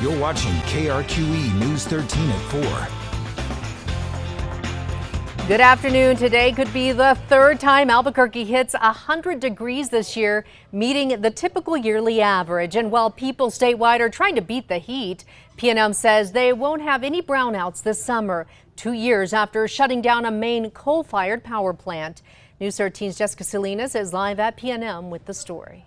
You're watching KRQE News 13 at 4. Good afternoon. Today could be the third time Albuquerque hits 100 degrees this year, meeting the typical yearly average. And while people statewide are trying to beat the heat, PNM says they won't have any brownouts this summer, 2 years after shutting down a main coal-fired power plant. News 13's Jessica Salinas is live at PNM with the story.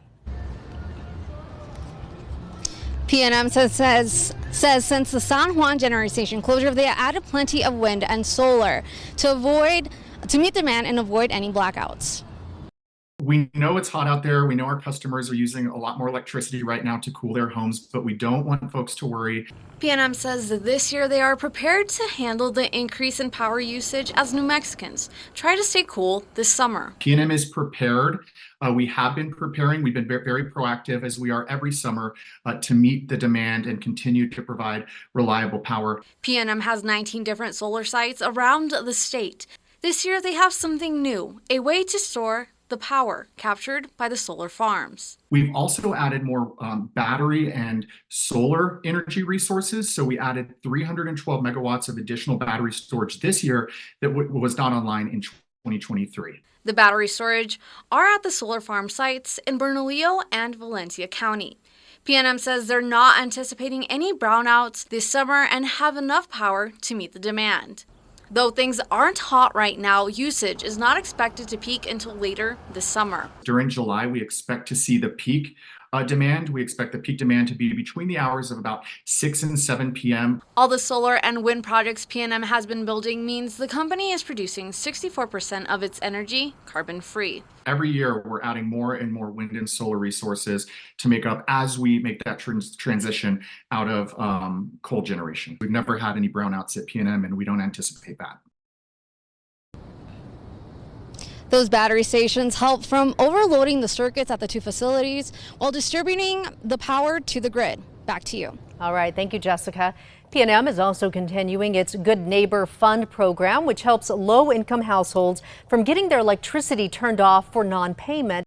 PNM says since the San Juan generating station closure, they added plenty of wind and solar to meet demand and avoid any blackouts. We know it's hot out there. We know our customers are using a lot more electricity right now to cool their homes, but we don't want folks to worry. PNM says that this year they are prepared to handle the increase in power usage as New Mexicans try to stay cool this summer. PNM is prepared. We have been preparing. We've been very proactive, as we are every summer, to meet the demand and continue to provide reliable power. PNM has 19 different solar sites around the state. This year they have something new, a way to store the power captured by the solar farms. We've also added more battery and solar energy resources. So we added 312 megawatts of additional battery storage this year that was not online in 2023. The battery storage are at the solar farm sites in Bernalillo and Valencia County. PNM says they're not anticipating any brownouts this summer and have enough power to meet the demand. Though things aren't hot right now, usage is not expected to peak until later this summer. During July, we expect to see the peak demand. We expect the peak demand to be between the hours of about 6 and 7 p.m. All the solar and wind projects PNM has been building means the company is producing 64% of its energy carbon-free. Every year, we're adding more and more wind and solar resources to make up as we make that transition out of coal generation. We've never had any brownouts at PNM, and we don't anticipate that. Those battery stations help from overloading the circuits at the two facilities while distributing the power to the grid. Back to you. All right. Thank you, Jessica. PNM is also continuing its Good Neighbor Fund program, which helps low-income households from getting their electricity turned off for non-payment.